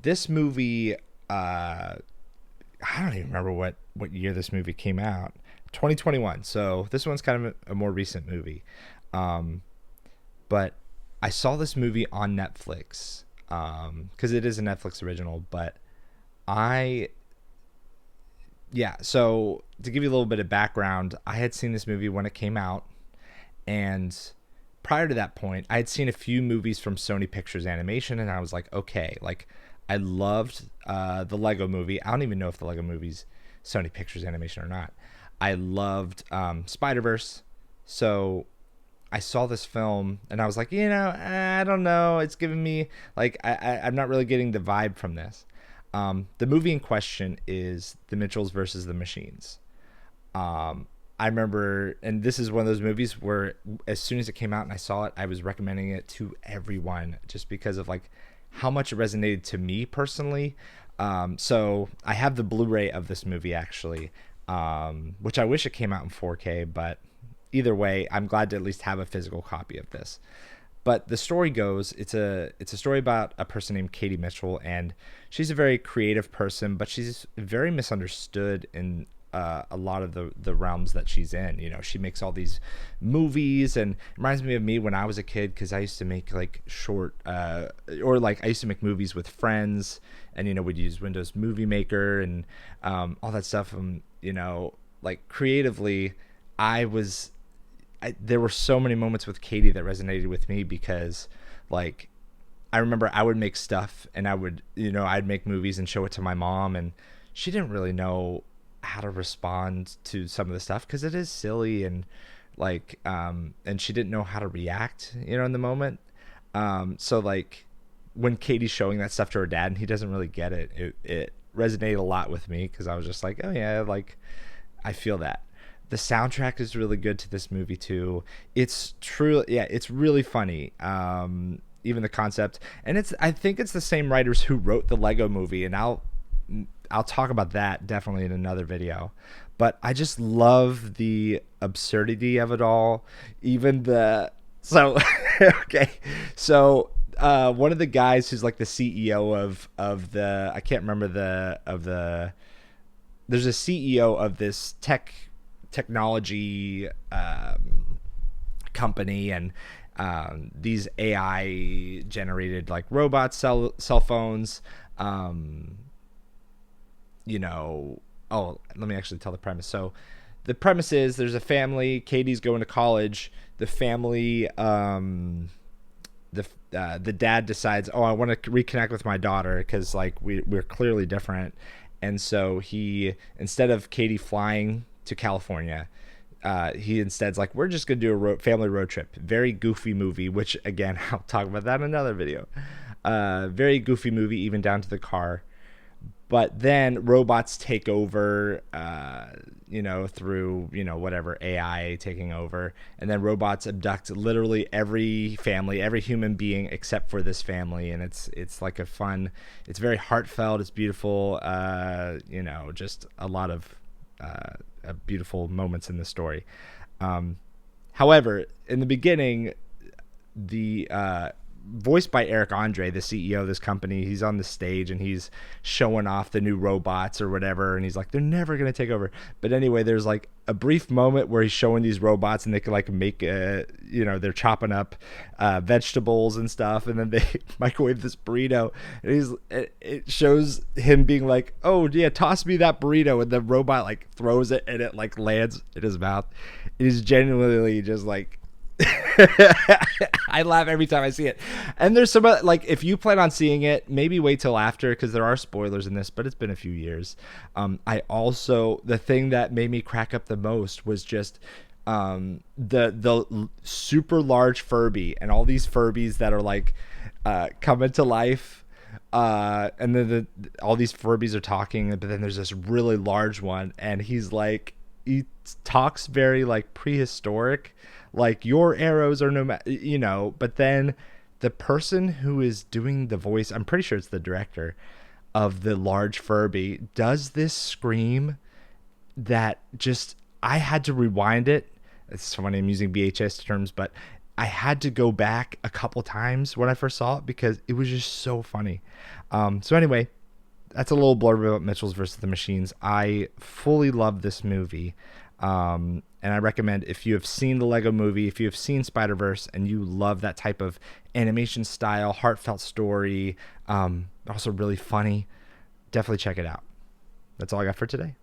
This movie, I don't even remember what year this movie came out. 2021. So this one's kind of a more recent movie. Um, but I saw this movie on Netflix because it is a Netflix original. But I, yeah. So to give you a little bit of background, I had seen this movie when it came out, and prior to that point, I had seen a few movies from Sony Pictures Animation, and I was like, okay, like I loved the Lego Movie. I don't even know if the Lego Movie's Sony Pictures Animation or not. I loved Spider Verse, so I saw this film and I was like, I don't know. It's giving me like I'm not really getting the vibe from this. The movie in question is The Mitchells versus the Machines. I remember, and this is one of those movies where as soon as it came out and I saw it, I was recommending it to everyone just because of like how much it resonated to me personally. So I have the Blu-ray of this movie actually, which I wish it came out in 4K, but either way, I'm glad to at least have a physical copy of this. But the story goes, it's a story about a person named Katie Mitchell, and she's a very creative person, but she's very misunderstood in a lot of the realms that she's in. She makes all these movies, and it reminds me of me when I was a kid because I used to make like short, or like I used to make movies with friends, and we'd use Windows Movie Maker and all that stuff. And like creatively, I was there were so many moments with Katie that resonated with me because like I remember I would make stuff and I'd make movies and show it to my mom, and she didn't really know how to respond to some of the stuff because it is silly and like and she didn't know how to react in the moment. So like when Katie's showing that stuff to her dad and he doesn't really get it resonated a lot with me because I was just like, oh yeah, like I feel that. The soundtrack is really good to this movie too. It's true, yeah. It's really funny. Even the concept, and I think it's the same writers who wrote the Lego Movie, and I'll talk about that definitely in another video. But I just love the absurdity of it all. Even the so okay, so one of the guys who's like the CEO of the I can't remember the of the there's a CEO of this technology company, and these AI generated like robots, cell phones. Um, let me actually tell the premise. So the premise is there's a family. Katie's going to college. The family, the dad decides, oh, I want to reconnect with my daughter because like we're clearly different, and so he instead of Katie flying to California, he instead's like, we're just gonna do a family road trip. Very goofy movie, which again I'll talk about that in another video. Very goofy movie, even down to the car. But then robots take over, through whatever AI taking over, and then robots abduct literally every family, every human being except for this family, and it's like it's very heartfelt, it's beautiful, just a lot of beautiful moments in the story. However, in the beginning, the voiced by Eric Andre, the CEO of this company, he's on the stage and he's showing off the new robots or whatever, and he's like, they're never gonna take over. But anyway, there's like a brief moment where he's showing these robots and they can like make they're chopping up vegetables and stuff, and then they microwave this burrito, and it shows him being like, oh yeah, toss me that burrito, and the robot like throws it and it like lands in his mouth. It is genuinely just like I laugh every time I see it. And there's some like if you plan on seeing it, maybe wait till after because there are spoilers in this, but it's been a few years. I also the thing that made me crack up the most was just the super large Furby and all these Furbies that are like coming to life. And then all these Furbies are talking, but then there's this really large one, and he talks very like prehistoric, like your arrows are no matter, but then the person who is doing the voice, I'm pretty sure it's the director of the large Furby, does this scream that just I had to rewind it. It's funny I'm using VHS terms, but I had to go back a couple times when I first saw it because it was just so funny. So anyway, that's a little blurb about Mitchell's versus the Machines. I fully love this movie. And I recommend, if you have seen the Lego movie, if you have seen Spider-Verse and you love that type of animation style, heartfelt story, also really funny, definitely check it out. That's all I got for today.